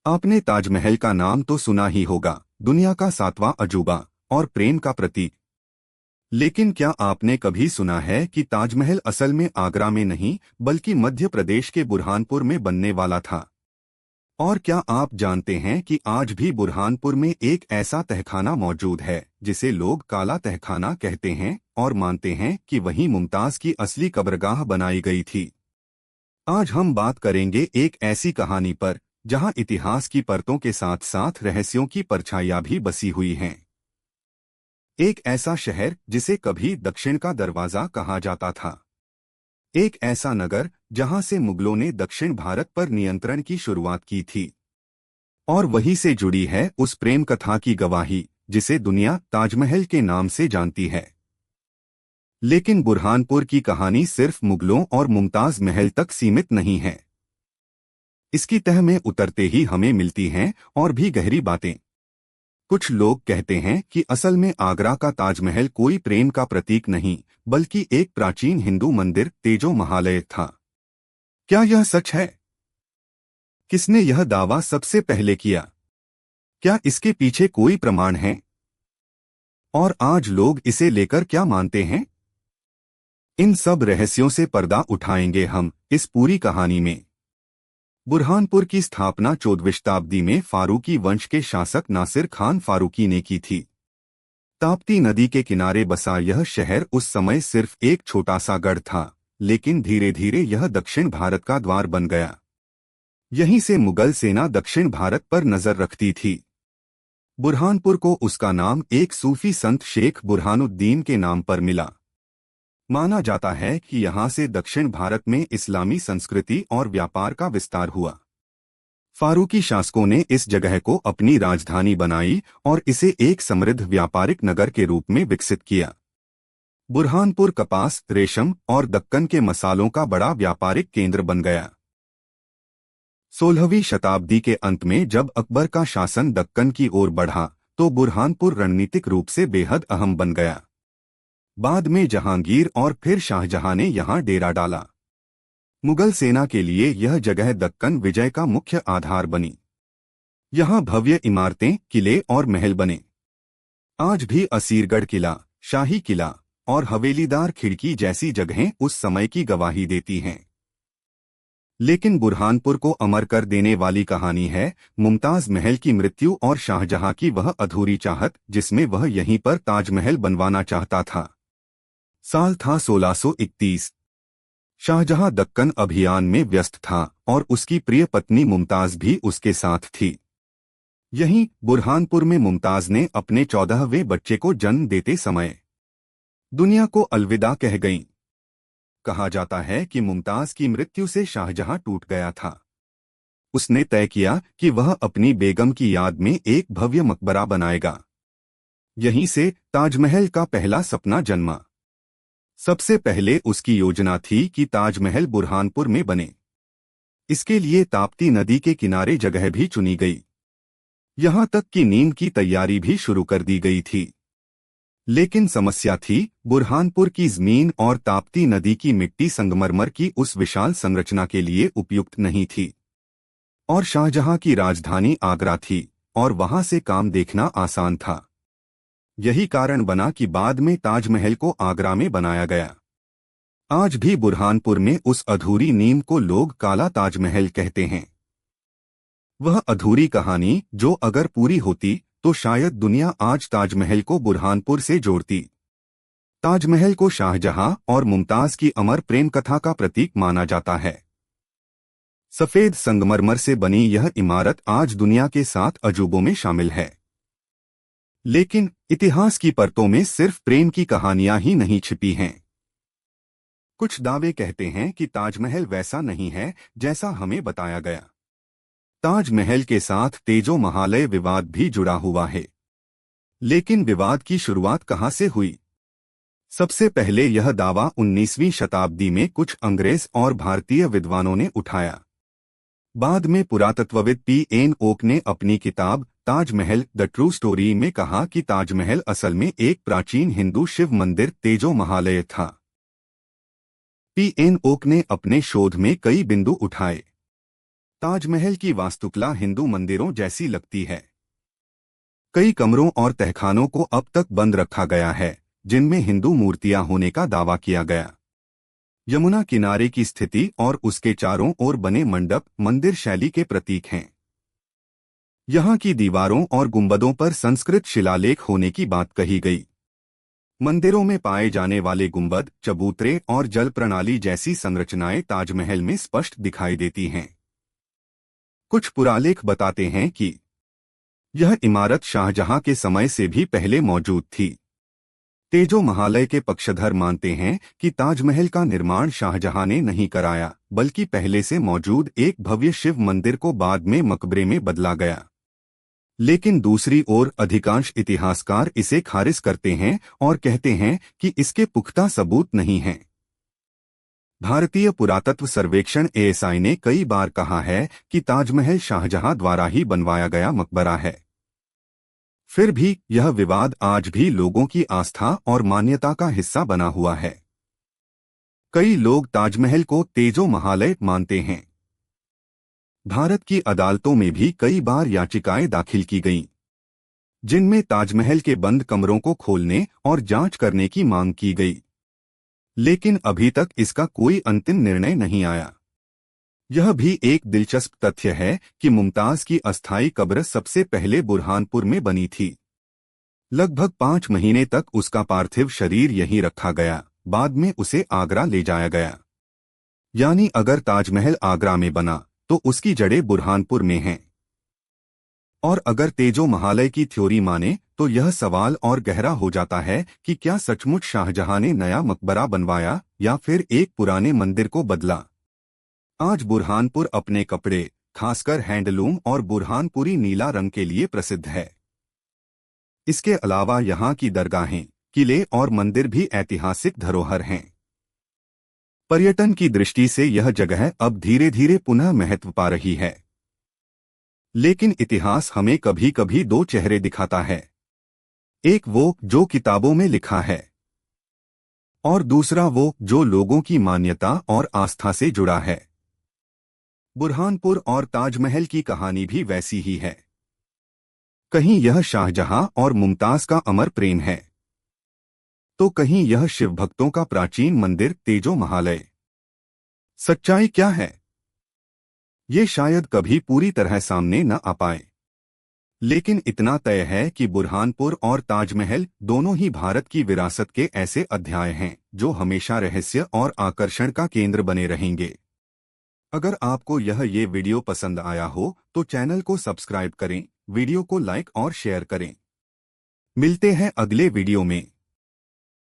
आपने ताजमहल का नाम तो सुना ही होगा, दुनिया का सातवां अजूबा और प्रेम का प्रतीक। लेकिन क्या आपने कभी सुना है कि ताजमहल असल में आगरा में नहीं बल्कि मध्य प्रदेश के बुरहानपुर में बनने वाला था? और क्या आप जानते हैं कि आज भी बुरहानपुर में एक ऐसा तहखाना मौजूद है जिसे लोग काला तहखाना कहते हैं और मानते हैं कि वहीं मुमताज की असली कब्रगाह बनाई गई थी। आज हम बात करेंगे एक ऐसी कहानी पर जहां इतिहास की परतों के साथ साथ रहस्यों की परछाइयां भी बसी हुई हैं। एक ऐसा शहर जिसे कभी दक्षिण का दरवाजा कहा जाता था। एक ऐसा नगर जहां से मुगलों ने दक्षिण भारत पर नियंत्रण की शुरुआत की थी। और वहीं से जुड़ी है उस प्रेम कथा की गवाही जिसे दुनिया ताजमहल के नाम से जानती है। लेकिन बुरहानपुर की कहानी सिर्फ मुगलों और मुमताज महल तक सीमित नहीं है। इसकी तह में उतरते ही हमें मिलती हैं और भी गहरी बातें। कुछ लोग कहते हैं कि असल में आगरा का ताजमहल कोई प्रेम का प्रतीक नहीं बल्कि एक प्राचीन हिंदू मंदिर तेजो महालय था। क्या यह सच है? किसने यह दावा सबसे पहले किया? क्या इसके पीछे कोई प्रमाण है? और आज लोग इसे लेकर क्या मानते हैं? इन सब रहस्यों से पर्दा उठाएंगे हम इस पूरी कहानी में। बुरहानपुर की स्थापना 14वीं शताब्दी में फारूकी वंश के शासक नासिर खान फारूकी ने की थी। ताप्ती नदी के किनारे बसा यह शहर उस समय सिर्फ एक छोटा सा गढ़ था, लेकिन धीरे धीरे यह दक्षिण भारत का द्वार बन गया। यहीं से मुगल सेना दक्षिण भारत पर नजर रखती थी। बुरहानपुर को उसका नाम एक सूफी संत शेख बुरहानुद्दीन के नाम पर मिला। माना जाता है कि यहाँ से दक्षिण भारत में इस्लामी संस्कृति और व्यापार का विस्तार हुआ। फारूकी शासकों ने इस जगह को अपनी राजधानी बनाई और इसे एक समृद्ध व्यापारिक नगर के रूप में विकसित किया। बुरहानपुर कपास, रेशम और दक्कन के मसालों का बड़ा व्यापारिक केंद्र बन गया। 16वीं शताब्दी के अंत में जब अकबर का शासन दक्कन की ओर बढ़ा तो बुरहानपुर रणनीतिक रूप से बेहद अहम बन गया। बाद में जहांगीर और फिर शाहजहां ने यहां डेरा डाला। मुगल सेना के लिए यह जगह दक्कन विजय का मुख्य आधार बनी। यहां भव्य इमारतें, किले और महल बने। आज भी असीरगढ़ किला, शाही किला और हवेलीदार खिड़की जैसी जगहें उस समय की गवाही देती हैं। लेकिन बुरहानपुर को अमर कर देने वाली कहानी है मुमताज महल की मृत्यु और शाहजहां की वह अधूरी चाहत जिसमें वह यहीं पर ताजमहल बनवाना चाहता था। साल था 1631। शाहजहां दक्कन अभियान में व्यस्त था और उसकी प्रिय पत्नी मुमताज भी उसके साथ थी। यहीं बुरहानपुर में मुमताज ने अपने 14वें बच्चे को जन्म देते समय दुनिया को अलविदा कह गईं। कहा जाता है कि मुमताज की मृत्यु से शाहजहां टूट गया था। उसने तय किया कि वह अपनी बेगम की याद में एक भव्य मकबरा बनाएगा। यहीं से ताजमहल का पहला सपना जन्मा। सबसे पहले उसकी योजना थी कि ताजमहल बुरहानपुर में बने। इसके लिए ताप्ती नदी के किनारे जगह भी चुनी गई। यहां तक कि नींव की तैयारी भी शुरू कर दी गई थी। लेकिन समस्या थी, बुरहानपुर की जमीन और ताप्ती नदी की मिट्टी संगमरमर की उस विशाल संरचना के लिए उपयुक्त नहीं थी। और शाहजहां की राजधानी आगरा थी और वहां से काम देखना आसान था। यही कारण बना कि बाद में ताजमहल को आगरा में बनाया गया। आज भी बुरहानपुर में उस अधूरी नींव को लोग काला ताजमहल कहते हैं। वह अधूरी कहानी जो अगर पूरी होती तो शायद दुनिया आज ताजमहल को बुरहानपुर से जोड़ती। ताजमहल को शाहजहां और मुमताज की अमर प्रेम कथा का प्रतीक माना जाता है। सफेद संगमरमर से बनी यह इमारत आज दुनिया के 7 अजूबों में शामिल है। लेकिन इतिहास की परतों में सिर्फ प्रेम की कहानियां ही नहीं छिपी हैं। कुछ दावे कहते हैं कि ताजमहल वैसा नहीं है जैसा हमें बताया गया। ताजमहल के साथ तेजो महालय विवाद भी जुड़ा हुआ है। लेकिन विवाद की शुरुआत कहां से हुई? सबसे पहले यह दावा 19वीं शताब्दी में कुछ अंग्रेज और भारतीय विद्वानों ने उठाया। बाद में पुरातत्वविद P.N. ओक ने अपनी किताब ताजमहल द ट्रू स्टोरी में कहा कि ताजमहल असल में एक प्राचीन हिंदू शिव मंदिर तेजो महालय था। P.N. ओक ने अपने शोध में कई बिंदु उठाए। ताजमहल की वास्तुकला हिंदू मंदिरों जैसी लगती है। कई कमरों और तहखानों को अब तक बंद रखा गया है, जिनमें हिंदू मूर्तियां होने का दावा किया गया। यमुना किनारे की स्थिति और उसके चारों ओर बने मंडप मंदिर शैली के प्रतीक हैं। यहाँ की दीवारों और गुंबदों पर संस्कृत शिलालेख होने की बात कही गई। मंदिरों में पाए जाने वाले गुंबद, चबूतरे और जल प्रणाली जैसी संरचनाएं ताजमहल में स्पष्ट दिखाई देती हैं। कुछ पुरालेख बताते हैं कि यह इमारत शाहजहां के समय से भी पहले मौजूद थी। तेजो महालय के पक्षधर मानते हैं कि ताजमहल का निर्माण शाहजहां ने नहीं कराया, बल्कि पहले से मौजूद एक भव्य शिव मंदिर को बाद में मकबरे में बदला गया। लेकिन दूसरी ओर अधिकांश इतिहासकार इसे खारिज करते हैं और कहते हैं कि इसके पुख्ता सबूत नहीं हैं। भारतीय पुरातत्व सर्वेक्षण एएसआई ने कई बार कहा है कि ताजमहल शाहजहां द्वारा ही बनवाया गया मकबरा है। फिर भी यह विवाद आज भी लोगों की आस्था और मान्यता का हिस्सा बना हुआ है। कई लोग ताजमहल को तेजो महालय मानते हैं। भारत की अदालतों में भी कई बार याचिकाएं दाखिल की गईं, जिनमें ताजमहल के बंद कमरों को खोलने और जांच करने की मांग की गई। लेकिन अभी तक इसका कोई अंतिम निर्णय नहीं आया। यह भी एक दिलचस्प तथ्य है कि मुमताज की अस्थायी कब्र सबसे पहले बुरहानपुर में बनी थी। लगभग 5 महीने तक उसका पार्थिव शरीर यहीं रखा गया, बाद में उसे आगरा ले जाया गया। यानी अगर ताजमहल आगरा में बना तो उसकी जड़ें बुरहानपुर में हैं। और अगर तेजो महालय की थ्योरी माने तो यह सवाल और गहरा हो जाता है कि क्या सचमुच शाहजहां ने नया मकबरा बनवाया या फिर एक पुराने मंदिर को बदला। आज बुरहानपुर अपने कपड़े, खासकर हैंडलूम और बुरहानपुरी नीला रंग के लिए प्रसिद्ध है। इसके अलावा यहाँ की दरगाहें, किले और मंदिर भी ऐतिहासिक धरोहर हैं। पर्यटन की दृष्टि से यह जगह अब धीरे धीरे पुनः महत्व पा रही है। लेकिन इतिहास हमें कभी कभी दो चेहरे दिखाता है, एक वो जो किताबों में लिखा है और दूसरा वो जो लोगों की मान्यता और आस्था से जुड़ा है। बुरहानपुर और ताजमहल की कहानी भी वैसी ही है। कहीं यह शाहजहां और मुमताज का अमर प्रेम है, तो कहीं यह शिव भक्तों का प्राचीन मंदिर तेजो महालय। सच्चाई क्या है, ये शायद कभी पूरी तरह सामने न आ पाए, लेकिन इतना तय है कि बुरहानपुर और ताजमहल दोनों ही भारत की विरासत के ऐसे अध्याय हैं जो हमेशा रहस्य और आकर्षण का केंद्र बने रहेंगे। अगर आपको ये वीडियो पसंद आया हो तो चैनल को सब्सक्राइब करें, वीडियो को लाइक और शेयर करें। मिलते हैं अगले वीडियो में।